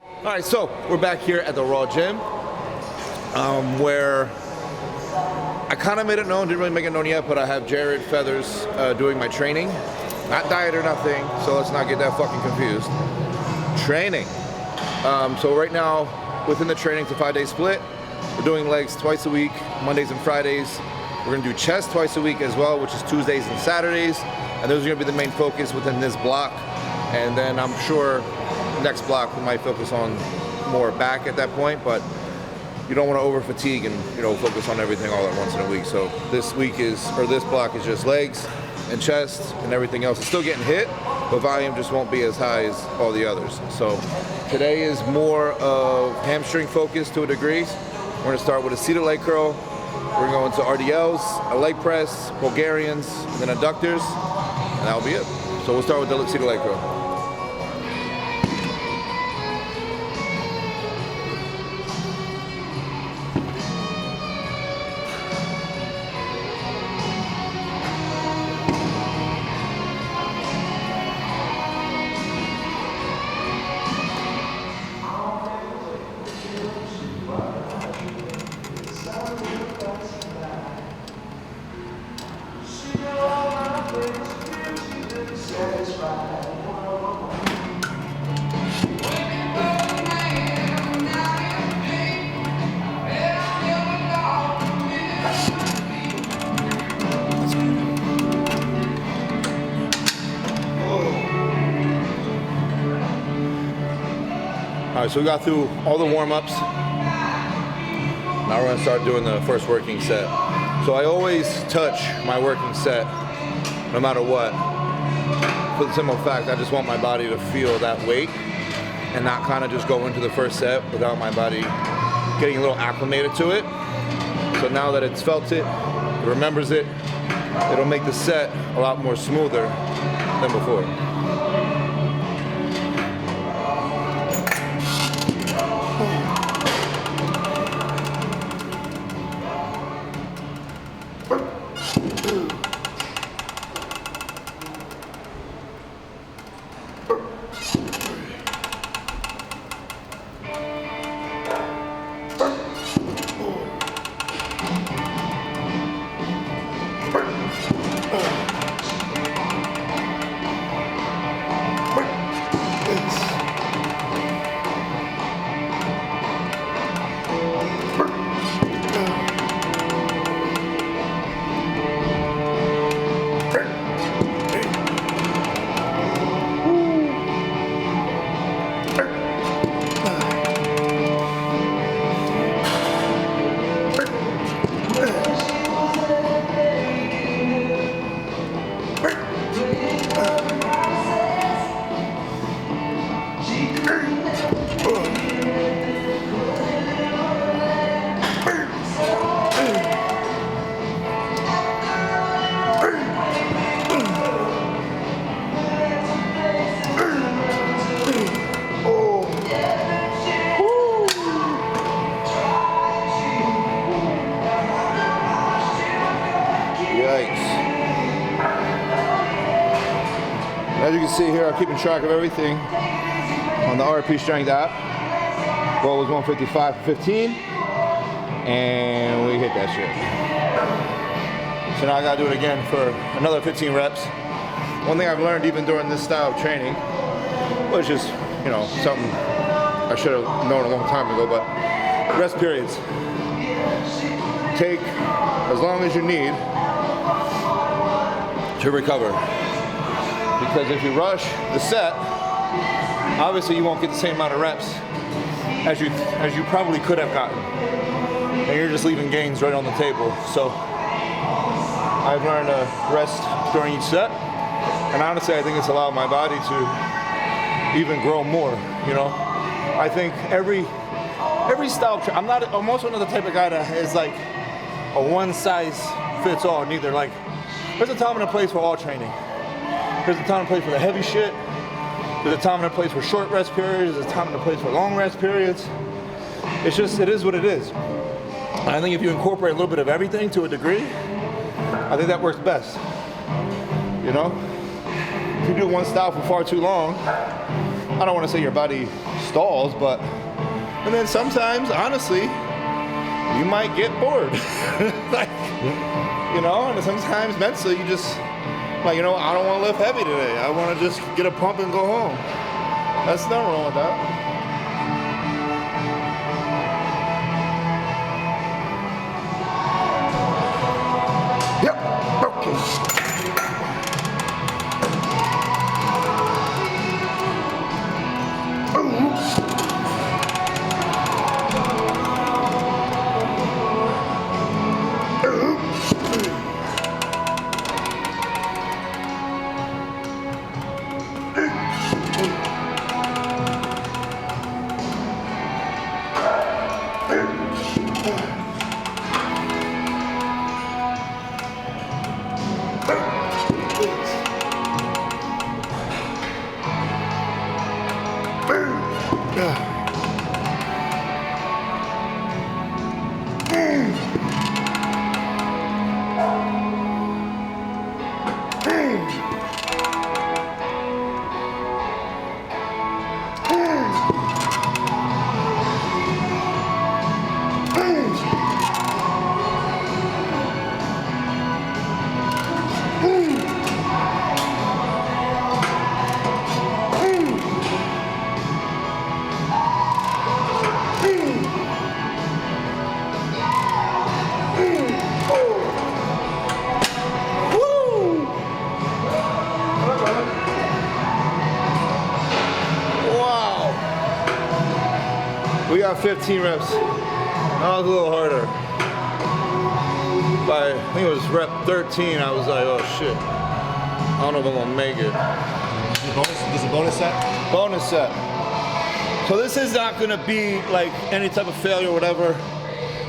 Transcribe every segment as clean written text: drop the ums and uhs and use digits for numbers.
All right, so we're back here at the Raw Gym, where I kind of made it known, didn't really make it known yet, but I have Jared Feathers doing my training. Not diet or nothing, so let's not get that fucking confused. Training. So right now, within the training, it's a 5-day split. We're doing legs twice a week, Mondays and Fridays. We're gonna do chest twice a week as well, which is Tuesdays and Saturdays. And those are gonna be the main focus within this block. And then I'm sure next block we might focus on more back at that point, but you don't wanna over fatigue and focus on everything all at once in a week. So this block is just legs and chest, and everything else is still getting hit, but volume just won't be as high as all the others. So today is more of hamstring focus to a degree. We're gonna start with a seated leg curl. We're gonna go into RDLs, a leg press, Bulgarians, and then adductors, and that'll be it. So we'll start with the seated leg curl. All right, so we got through all the warm-ups. Now we're gonna start doing the first working set. So I always touch my working set, no matter what, for the simple fact I just want my body to feel that weight and not kind of just go into the first set without my body getting a little acclimated to it. So now that it's felt it remembers it, it'll make the set a lot more smoother than before. As you can see here, I'm keeping track of everything on the RP Strength app. Goal was 155 for 15, and we hit that shit. So now I gotta do it again for another 15 reps. One thing I've learned even during this style of training, which is, something I should have known a long time ago, but rest periods. Take as long as you need to recover. Because if you rush the set, obviously you won't get the same amount of reps as you probably could have gotten. And you're just leaving gains right on the table. So I've learned to rest during each set. And honestly, I think it's allowed my body to even grow more, I think every style, I'm also not the type of guy that is like a one size fits all neither. Like, there's a time and a place for all training. There's a time and a place for the heavy shit. There's a time and a place for short rest periods. There's a time and a place for long rest periods. It is what it is. And I think if you incorporate a little bit of everything to a degree, I think that works best. If you do one style for far too long, I don't want to say your body stalls, but, and then sometimes, honestly, you might get bored. Like, you know, and sometimes mentally you just, like, you know, I don't want to lift heavy today. I want to just get a pump and go home. That's nothing wrong with that. Yep, okay. We got 15 reps. That was a little harder. By, I think it was rep 13, I was like, oh shit. I don't know if I'm gonna make it. Is it a bonus set? Bonus set. So this is not gonna be like any type of failure or whatever.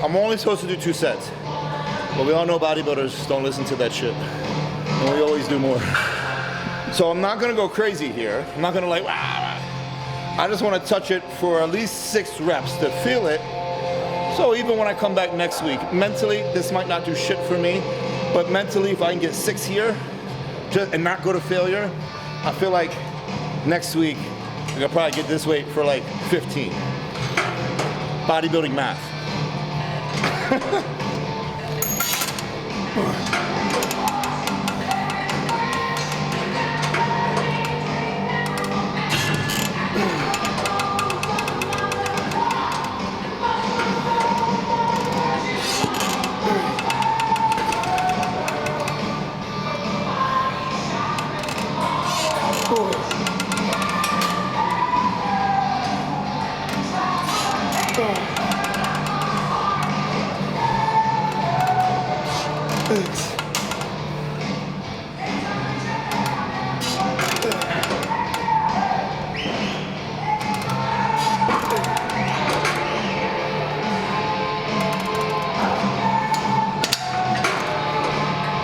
I'm only supposed to do 2 sets. But we all know bodybuilders don't listen to that shit. And we always do more. So I'm not gonna go crazy here. I'm not gonna like, ah. I just want to touch it for at least 6 reps to feel it. So even when I come back next week, mentally, this might not do shit for me, but mentally, if I can get 6 here and not go to failure, I feel like next week, I can probably get this weight for like 15. Bodybuilding math.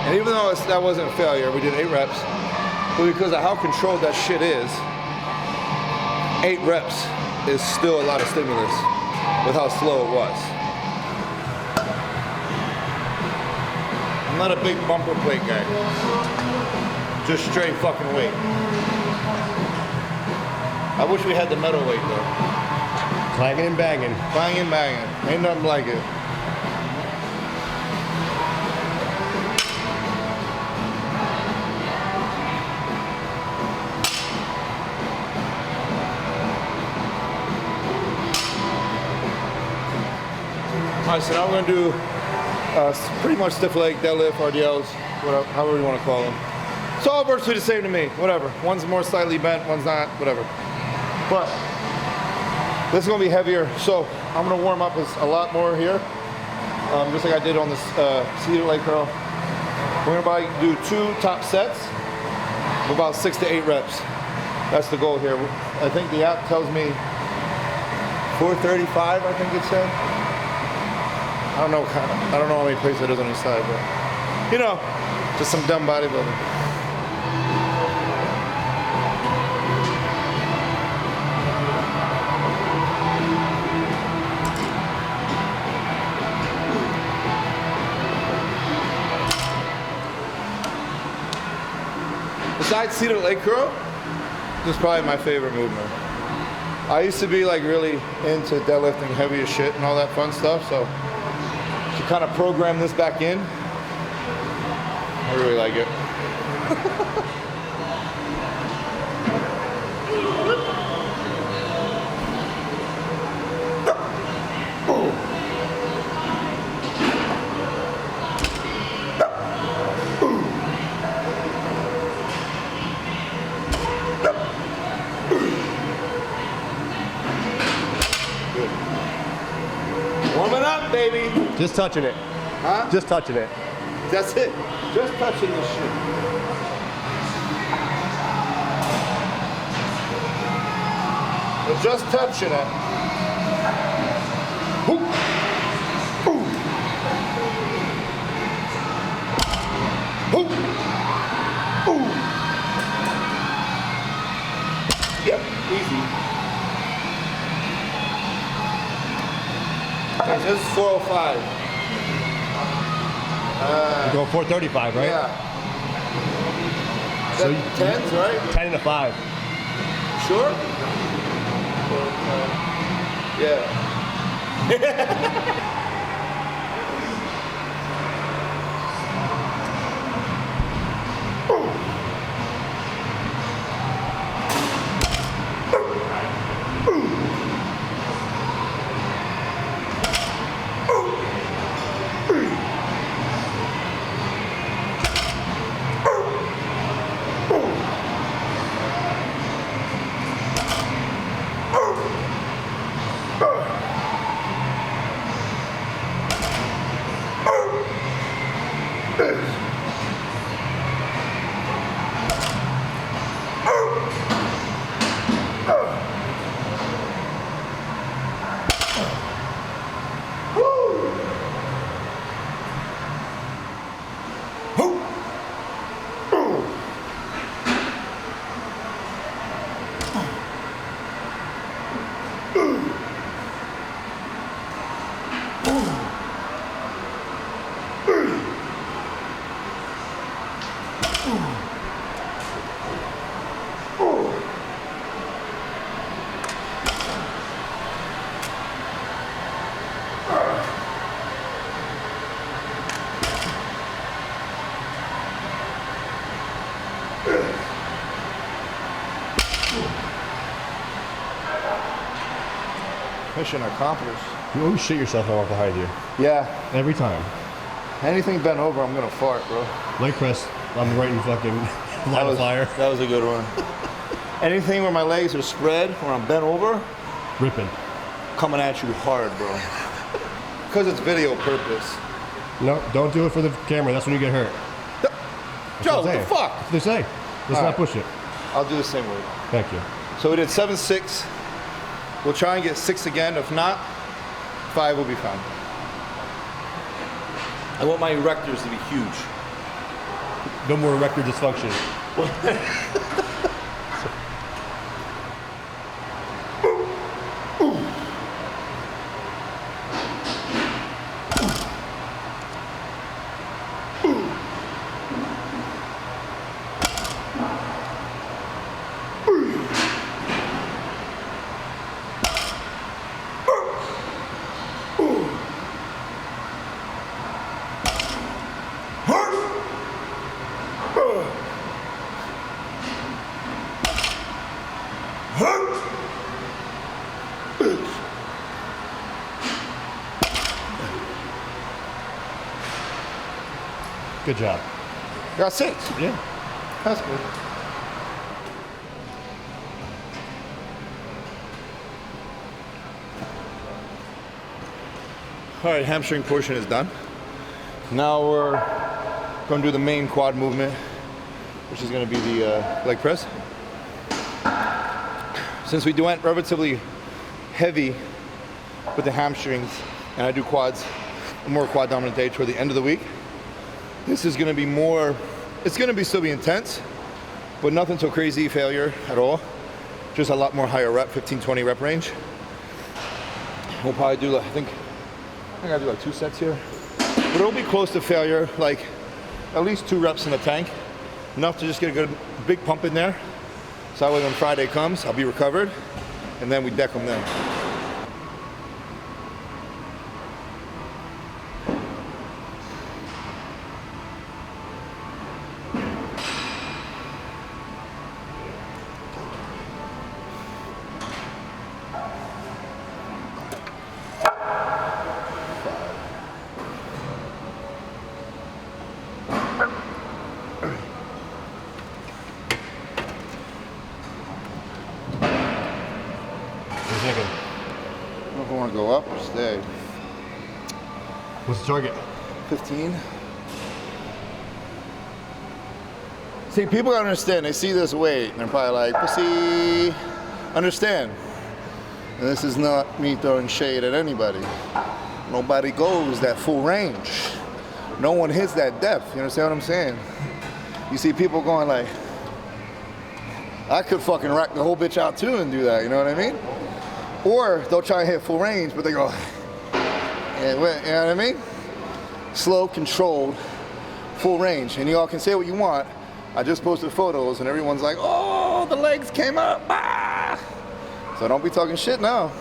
And even though that wasn't a failure, we did 8 reps, but because of how controlled that shit is, 8 reps is still a lot of stimulus with how slow it was. I'm not a big bumper plate guy. Just straight fucking weight. I wish we had the metal weight though. Clanging and banging. Clanging and banging. Ain't nothing like it. Alright, so now we're gonna do pretty much stiff leg, deadlift, RDLs, whatever, however you want to call them. It's all virtually the same to me, whatever. One's more slightly bent, one's not, whatever. But this is gonna be heavier, so I'm gonna warm up a lot more here, just like I did on this seated leg curl. We're gonna probably do 2 top sets of about 6 to 8 reps. That's the goal here. I think the app tells me 435, I think it said. I don't know how many places it is on each side, but you know, just some dumb bodybuilding. Besides seated leg curl, this is probably my favorite movement. I used to be like really into deadlifting heavy as shit and all that fun stuff, so to kind of program this back in, I really like it. Warming up, baby. Just touching it. Huh? Just touching it. That's it. Just touching this shit. We're just touching it. Ooh. Ooh. Ooh. Ooh. Yep, easy. Okay, so this is 405. You're going 435, right? Yeah. So That tens, right? 10 and a 5. Sure? Yeah. Mission accomplished. You always shit yourself when I walk behind you. Yeah. Every time. Anything bent over, I'm gonna fart, bro. Leg press, I'm right in fucking line of fire. That was a good one. Anything where my legs are spread, where I'm bent over, Ripping. coming at you hard, bro. Because it's video purpose. No, don't do it for the camera. That's when you get hurt. Joe, what the fuck? That's what they say. Let's All not right. push it. I'll do the same way. Thank you. So we did 7-6. We'll try and get 6 again. If not, 5 will be fine. I want my erectors to be huge. No more erector dysfunction. Good job. Got 6. Yeah. That's good. All right, hamstring portion is done. Now we're going to do the main quad movement, which is going to be the leg press. Since we went relatively heavy with the hamstrings, and I do quads, a more quad dominant day toward the end of the week, this is going to be more, it's going to be still be intense, but nothing so crazy failure at all. Just a lot more higher rep, 15-20 rep range. We'll probably do, I think I gotta do like 2 sets here. But it'll be close to failure, like at least 2 reps in the tank. Enough to just get a good big pump in there. So that way when Friday comes, I'll be recovered. and then we deck them then. I want to go up or stay. What's the target? 15. See, people gotta understand. They see this weight and they're probably like, pussy. Understand. And this is not me throwing shade at anybody. Nobody goes that full range. No one hits that depth. You understand what I'm saying? You see people going like, I could fucking rack the whole bitch out too and do that. You know what I mean? Or they'll try and hit full range, but they go, you know what I mean? Slow, controlled, full range. And you all can say what you want. I just posted photos and everyone's like, oh, the legs came up. Ah! So don't be talking shit now.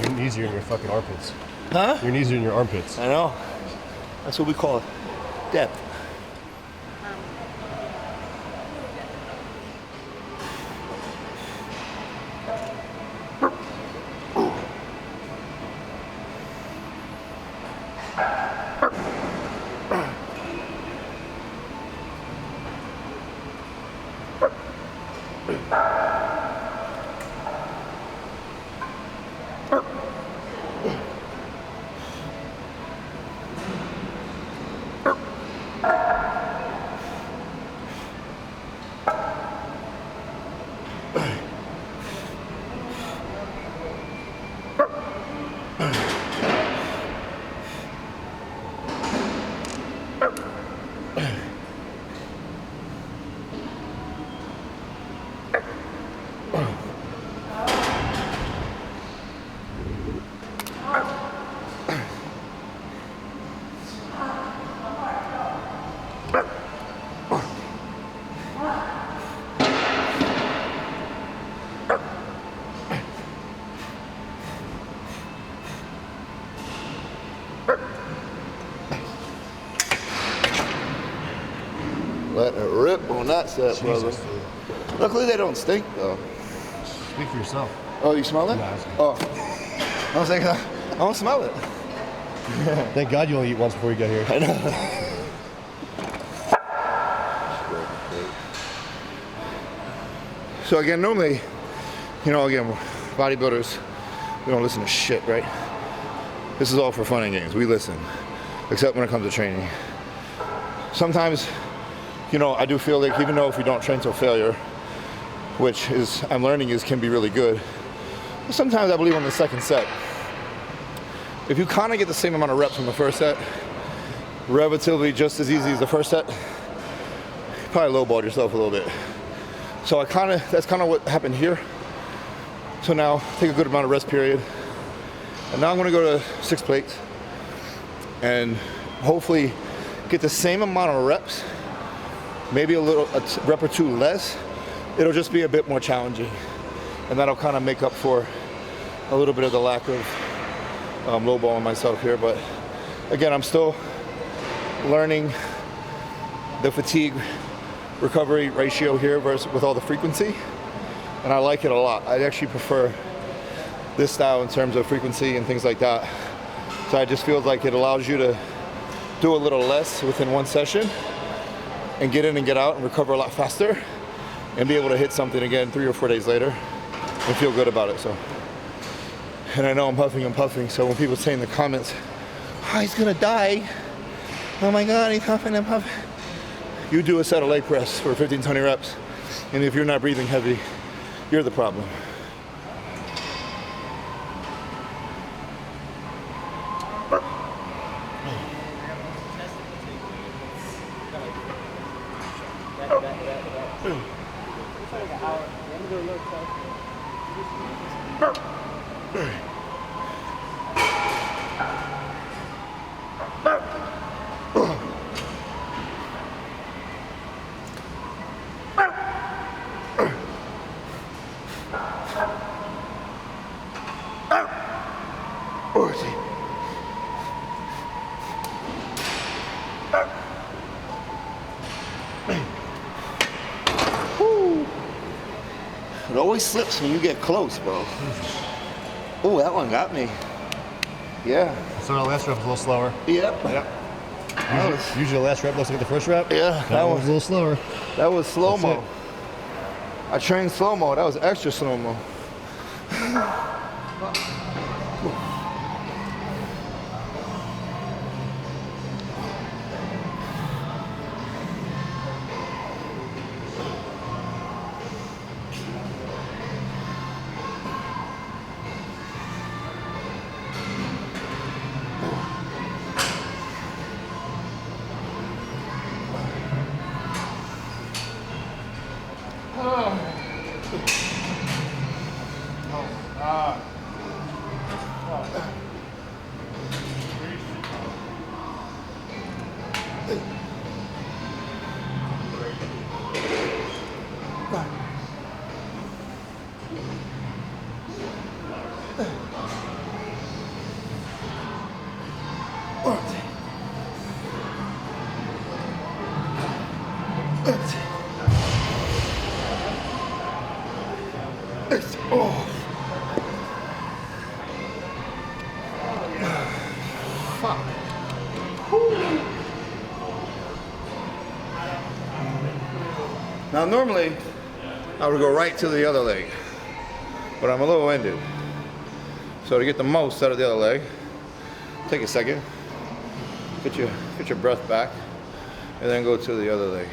Your knees are in your fucking armpits. Huh? Your knees are in your armpits. I know. That's what we call depth. Let it rip on that set, brother. Jesus, dude. Luckily they don't stink though. Speak for yourself. Oh, you smell it? No, it's- Oh. I was like, I don't smell it. Thank God you only eat once before you get here. I know. So again, normally, you know, again, bodybuilders, we don't listen to shit, right? This is all for fun and games. We listen, except when it comes to training. Sometimes, you know, I do feel like even though if we don't train till failure, which is, I'm learning is can be really good, but sometimes I believe on the second set, if you kind of get the same amount of reps from the first set, relatively just as easy as the first set, you probably lowballed yourself a little bit. So that's kind of what happened here. So now take a good amount of rest period. And now I'm gonna go to 6 plates and hopefully get the same amount of reps, maybe a rep or two less. It'll just be a bit more challenging. And that'll kind of make up for a little bit of the lack of lowballing myself here. But again, I'm still learning the fatigue recovery ratio here versus with all the frequency. and I like it a lot. I actually prefer this style in terms of frequency and things like that. So I just feel like it allows you to do a little less within one session and get in and get out and recover a lot faster and be able to hit something again 3 or 4 days later and feel good about it. So, and I know I'm puffing, so when people say in the comments, oh, he's gonna die, oh my God, he's huffing and puffing. You do a set of leg press for 15, 20 reps, and if you're not breathing heavy, you're the problem. It always slips when you get close, bro. Oh, that one got me. Yeah. So our last rep was a little slower. Yep. Usually the last rep looks like the first rep. Yeah. That one was a little slower. That was slow-mo. I trained slow-mo. That was extra slow-mo. Now normally I would go right to the other leg, but I'm a little winded. So to get the most out of the other leg, take a second, get your breath back, and then go to the other leg.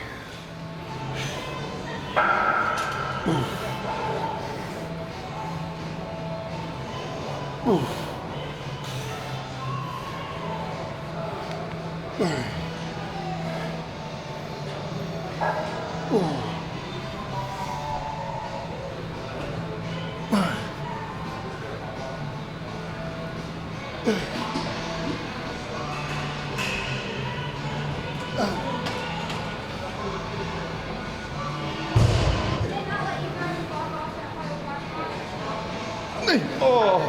Oh,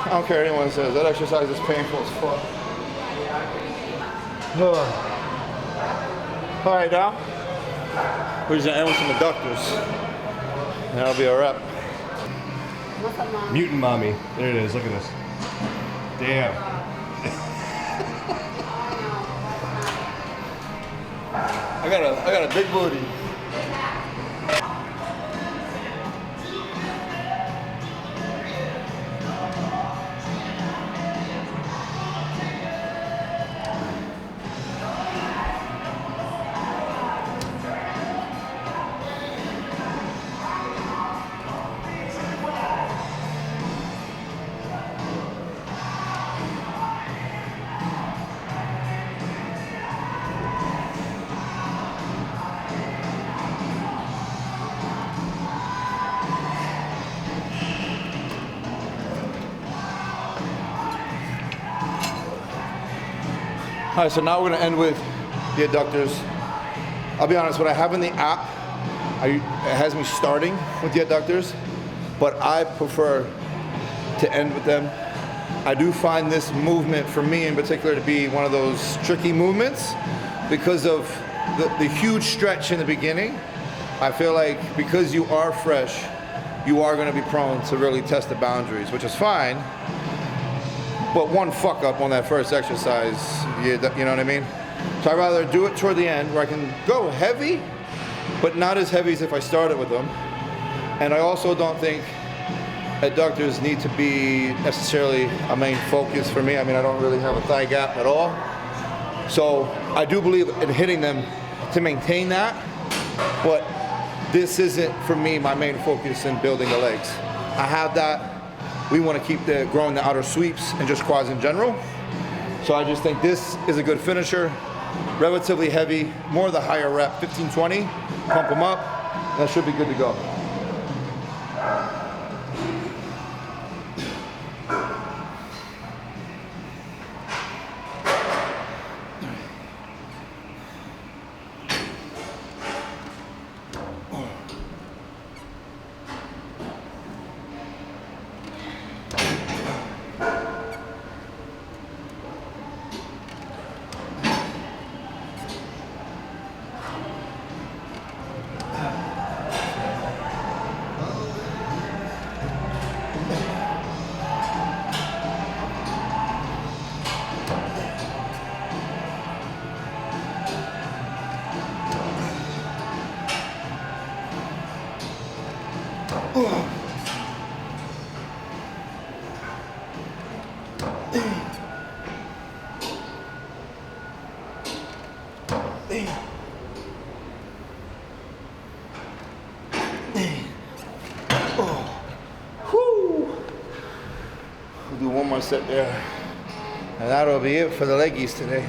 I don't care what anyone says, that exercise is painful as fuck. All right, now we're just gonna end with some adductors, and that'll be a wrap. Mutant mommy. There it is. Look at this. Damn. I got a big booty. All right, so now we're gonna end with the adductors. I'll be honest, what I have in the app, it has me starting with the adductors, but I prefer to end with them. I do find this movement, for me in particular, to be one of those tricky movements because of the huge stretch in the beginning I feel like because you are fresh, you are going to be prone to really test the boundaries, which is fine. But one fuck up on that first exercise, you know what I mean? So I'd rather do it toward the end where I can go heavy, but not as heavy as if I started with them. And I also don't think adductors need to be necessarily a main focus for me. I mean, I don't really have a thigh gap at all. So I do believe in hitting them to maintain that, but this isn't for me my main focus in building the legs. I have that. We want to keep growing the outer sweeps and just quads in general. So I just think this is a good finisher, relatively heavy, more the higher rep, 15, 20, pump them up, that should be good to go. We'll do one more set there, and that'll be it for the leggies today.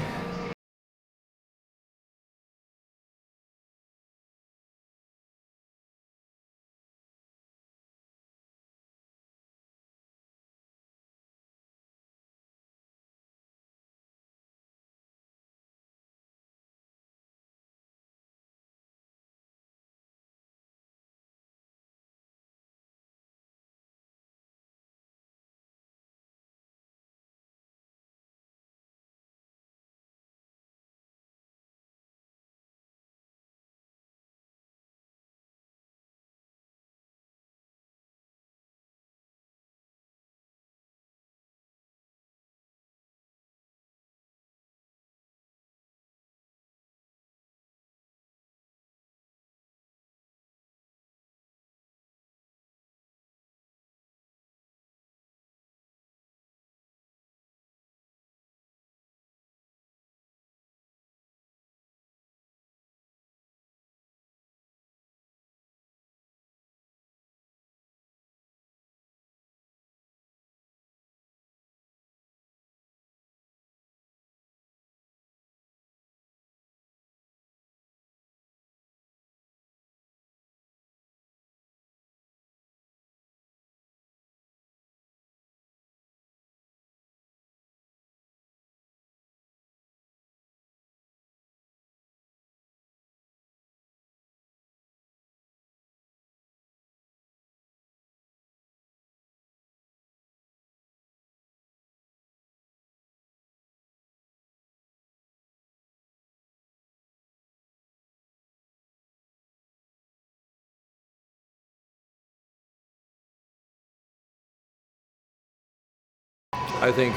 I think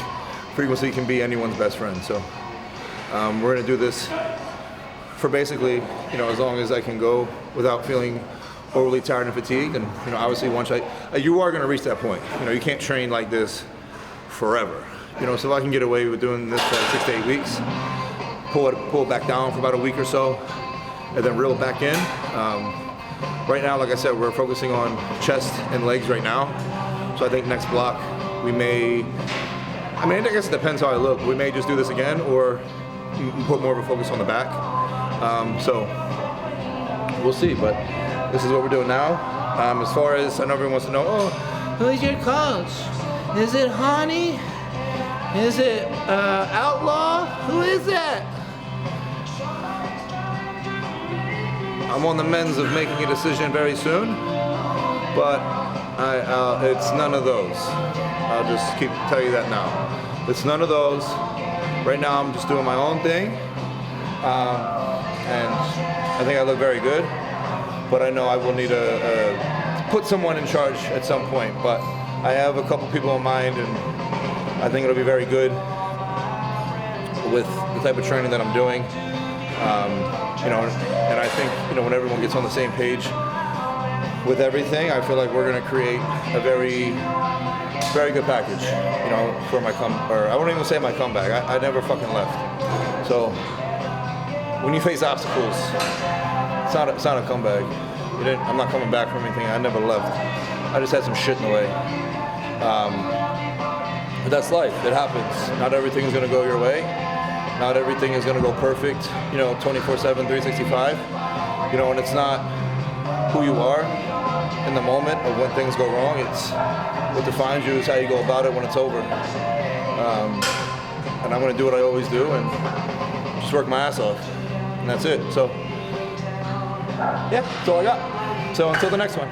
frequency can be anyone's best friend. So we're gonna do this for basically, as long as I can go without feeling overly tired and fatigued. And obviously once you are gonna reach that point. You can't train like this forever. So if I can get away with doing this for 6 to 8 weeks, pull it back down for about a week or so, and then reel it back in. Right now, like I said, we're focusing on chest and legs right now. So I think next block we may, I guess it depends how I look. We may just do this again or put more of a focus on the back. So we'll see, but this is what we're doing now. As far as, I know everyone wants to know, who's your coach? Is it Honey? Is it Outlaw? Who is that? I'm on the mends of making a decision very soon, but it's none of those. I'll just tell you that now. It's none of those. Right now I'm just doing my own thing, and I think I look very good. but I know I will need to put someone in charge at some point. But I have a couple people in mind, and I think it'll be very good with the type of training that I'm doing. You know, and I think, you know, when everyone gets on the same page with everything, I feel like we're going to create a very good package, you know, for my or I won't even say my comeback. I never fucking left. So when you face obstacles, it's not a comeback. I'm not coming back from anything. I never left. I just had some shit in the way. But that's life. It happens. Not everything is going to go your way. Not everything is going to go perfect, you know, 24/7, 365. You know, and it's not who you are in the moment of when things go wrong. It's what defines you is how you go about it when it's over. And I'm going to do what I always do and just work my ass off. And that's it. So, yeah, that's all I got. So until the next one.